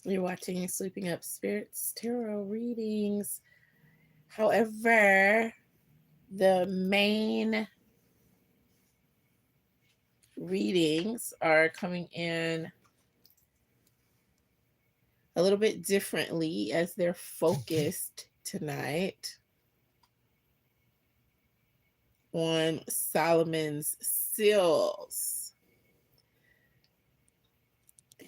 You're watching Sleeping Up Spirits Tarot readings. However, the main readings are coming in a little bit differently as they're focused tonight on Solomans Seals.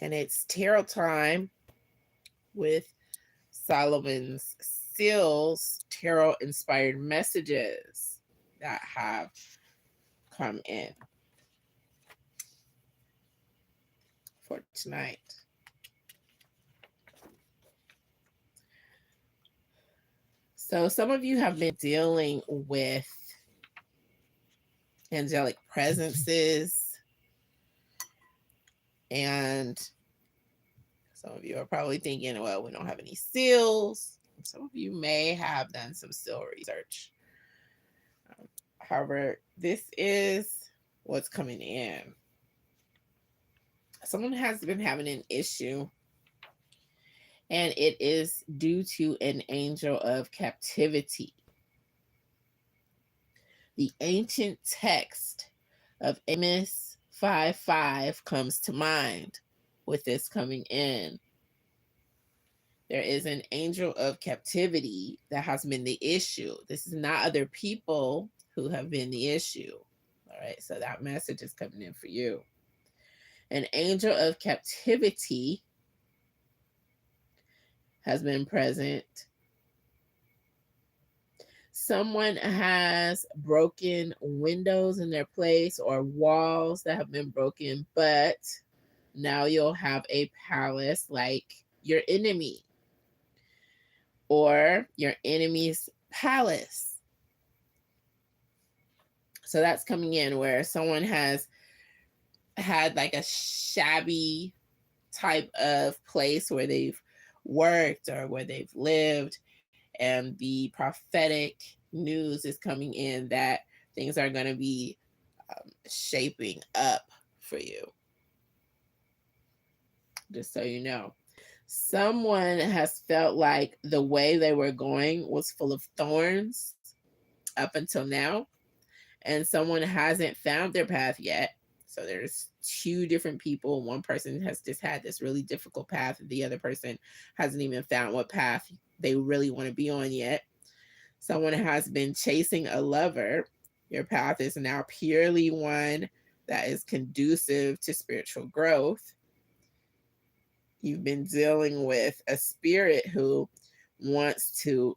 And it's tarot time with Solomans Seals tarot inspired messages that have come in for tonight. So some of you have been dealing with angelic presences, and some of you are probably thinking, well, we don't have any seals. Some of you may have done some seal research. However, this is what's coming in. Someone has been having an issue, and it is due to an angel of captivity. The ancient text of Amos 5:5 comes to mind with this coming in. There is an angel of captivity that has been the issue. This is not other people who have been the issue. All right, so that message is coming in for you. An angel of captivity has been present. Someone has broken windows in their place or walls that have been broken, but now you'll have a palace like your enemy or your enemy's palace. So that's coming in where someone has had like a shabby type of place where they've worked or where they've lived, and the prophetic news is coming in that things are going to be shaping up for you. Just so you know, someone has felt like the way they were going was full of thorns up until now, and someone hasn't found their path yet. So there's two different people. One person has just had this really difficult path, and the other person hasn't even found what path they really want to be on yet. Someone has been chasing a lover. Your path is now purely one that is conducive to spiritual growth. You've been dealing with a spirit who wants to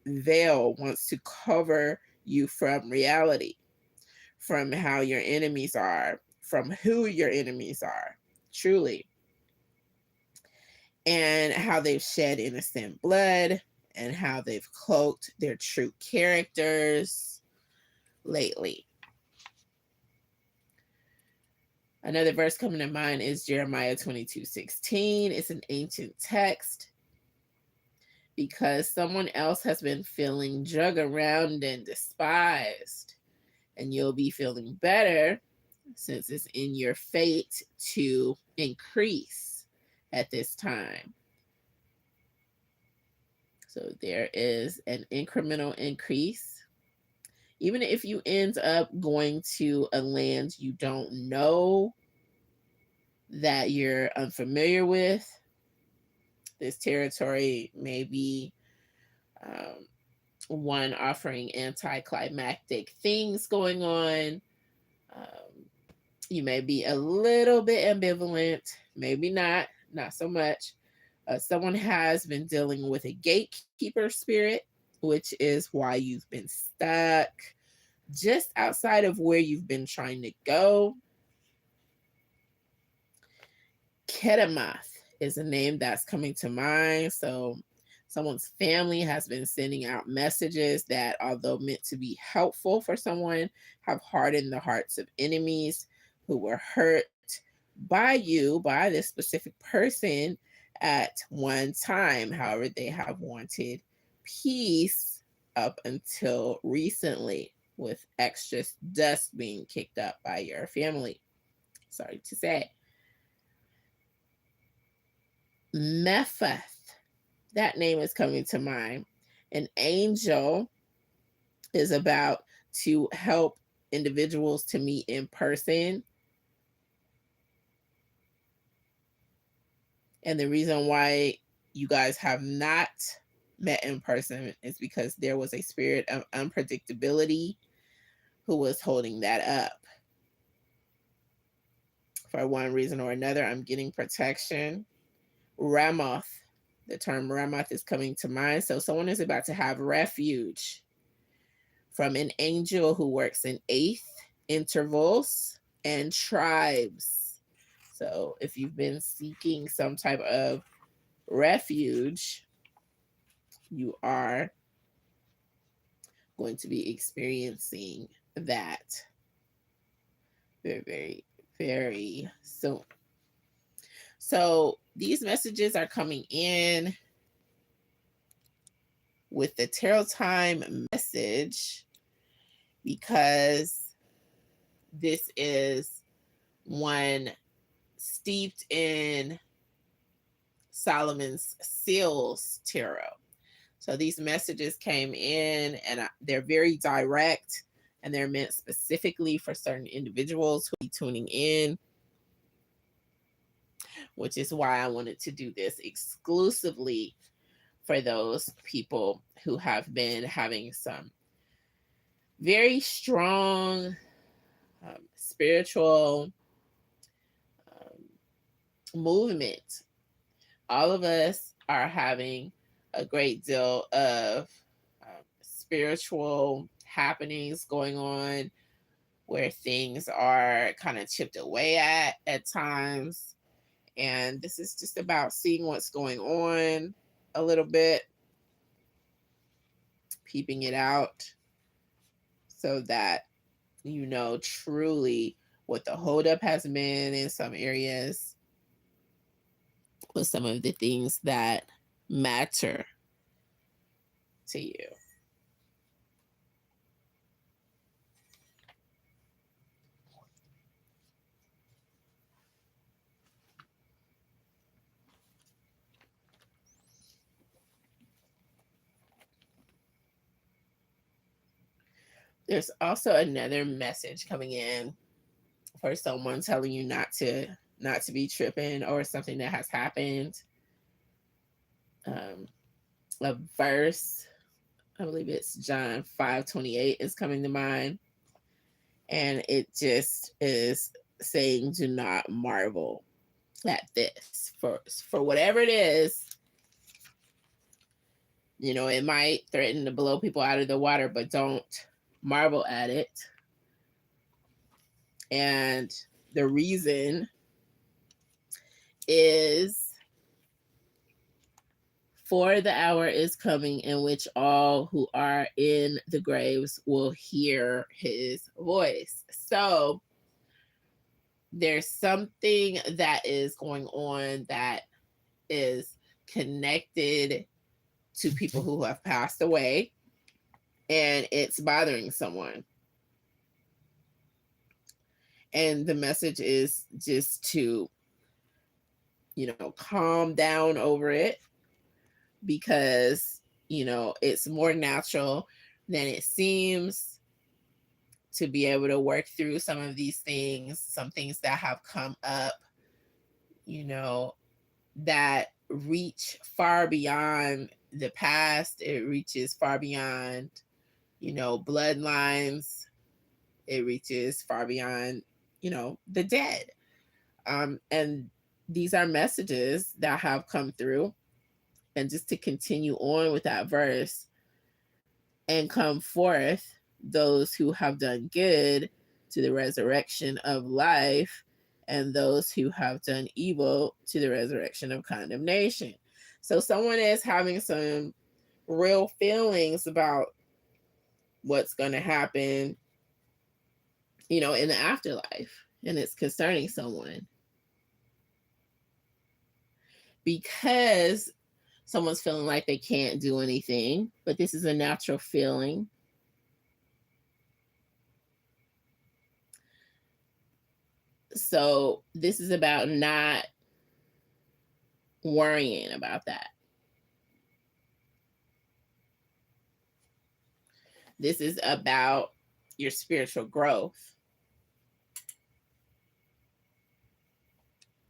veil, wants to cover you from reality, from how your enemies are, from who your enemies are, truly, and how they've shed innocent blood and how they've cloaked their true characters lately. Another verse coming to mind is Jeremiah 22:16. It's an ancient text because someone else has been feeling drug around and despised, and you'll be feeling better since it's in your fate to increase at this time. So there is an incremental increase. Even if you end up going to a land you don't know, that you're unfamiliar with, this territory may be one offering anticlimactic things going on. You may be a little bit ambivalent, maybe not so much. Someone has been dealing with a gatekeeper spirit, which is why you've been stuck just outside of where you've been trying to go. Kedemoth is a name that's coming to mind. So someone's family has been sending out messages that, although meant to be helpful for someone, have hardened the hearts of enemies who were hurt by you, by this specific person at one time. However, they have wanted peace up until recently, with extra dust being kicked up by your family. Sorry to say. Mepheth, that name is coming to mind. An angel is about to help individuals to meet in person. And the reason why you guys have not met in person is because there was a spirit of unpredictability who was holding that up. For one reason or another, I'm getting protection. Ramoth, the term Ramoth is coming to mind. So someone is about to have refuge from an angel who works in eighth intervals and tribes. So if you've been seeking some type of refuge, you are going to be experiencing that very, very, very soon. So these messages are coming in with the tarot time message because this is one steeped in Solomans Seals tarot. So these messages came in and they're very direct and they're meant specifically for certain individuals who will be tuning in, which is why I wanted to do this exclusively for those people who have been having some very strong spiritual movement. All of us are having a great deal of spiritual happenings going on where things are kind of chipped away at times. And this is just about seeing what's going on a little bit, peeping it out so that you know truly what the holdup has been in some areas with some of the things that matter to you. There's also another message coming in for someone telling you not to be tripping or something that has happened. A verse, I believe it's John 5:28 is coming to mind. And it just is saying, do not marvel at this. For whatever it is, you know, it might threaten to blow people out of the water, but don't marvel at it. And the reason is, for the hour is coming in which all who are in the graves will hear his voice. So there's something that is going on that is connected to people who have passed away, and it's bothering someone. And the message is just to, you know, calm down over it, because, you know, it's more natural than it seems to be able to work through some of these things, some things that have come up, you know, that reach far beyond the past. It reaches far beyond, you know, bloodlines. It reaches far beyond, you know, the dead. And these are messages that have come through. And just to continue on with that verse, and come forth those who have done good to the resurrection of life, and those who have done evil to the resurrection of condemnation. So someone is having some real feelings about what's going to happen, you know, in the afterlife, and it's concerning someone because someone's feeling like they can't do anything, but this is a natural feeling. So this is about not worrying about that. This is about your spiritual growth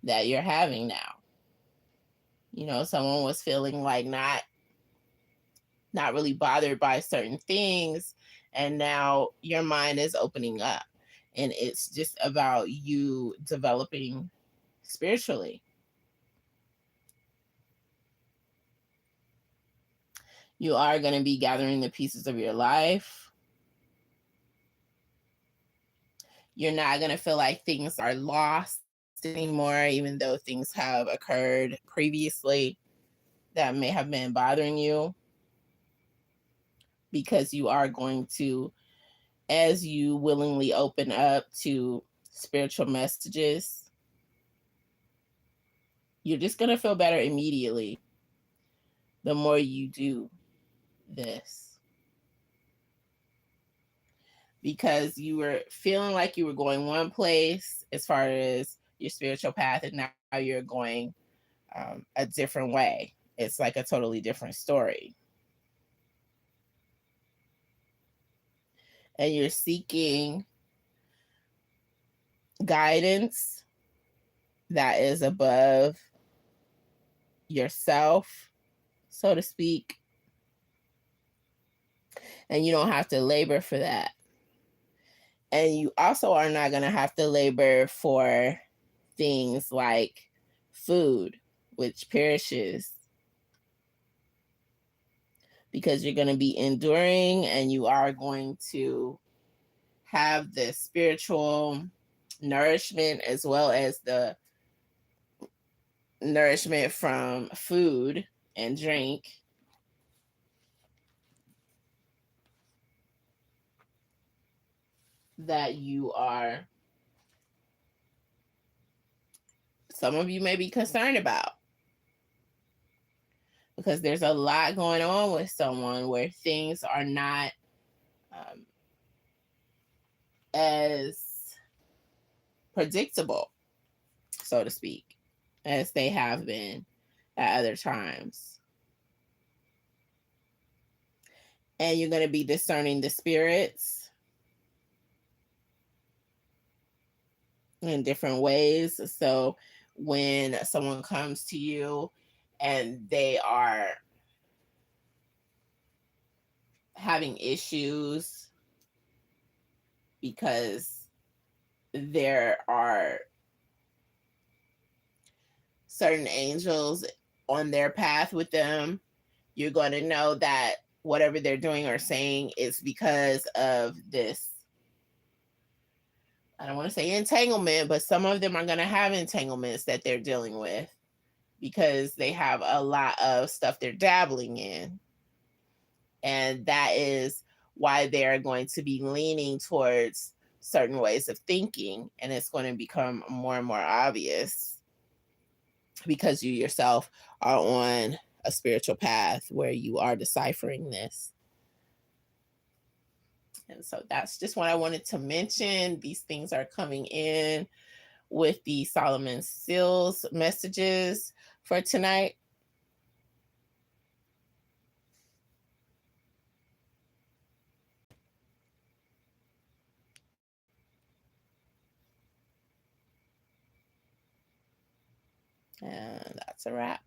that you're having now. You know, someone was feeling like not really bothered by certain things, and now your mind is opening up, and it's just about you developing spiritually. You are going to be gathering the pieces of your life. You're not going to feel like things are lost anymore, even though things have occurred previously that may have been bothering you, because you are going to, as you willingly open up to spiritual messages, you're just going to feel better immediately the more you do this. Because you were feeling like you were going one place as far as your spiritual path, and now you're going a different way. It's like a totally different story. And you're seeking guidance that is above yourself, so to speak. And you don't have to labor for that. And you also are not going to have to labor for things like food, which perishes, because you're going to be enduring, and you are going to have the spiritual nourishment as well as the nourishment from food and drink. That you are, some of you may be concerned about, because there's a lot going on with someone where things are not as predictable, so to speak, as they have been at other times. And you're going to be discerning the spirits in different ways. So when someone comes to you and they are having issues because there are certain angels on their path with them, you're going to know that whatever they're doing or saying is because of this, I don't want to say entanglement, but some of them are going to have entanglements that they're dealing with because they have a lot of stuff they're dabbling in. And that is why they're going to be leaning towards certain ways of thinking. And it's going to become more and more obvious because you yourself are on a spiritual path where you are deciphering this. And so that's just what I wanted to mention. These things are coming in with the Solomans Seals messages for tonight. And that's a wrap.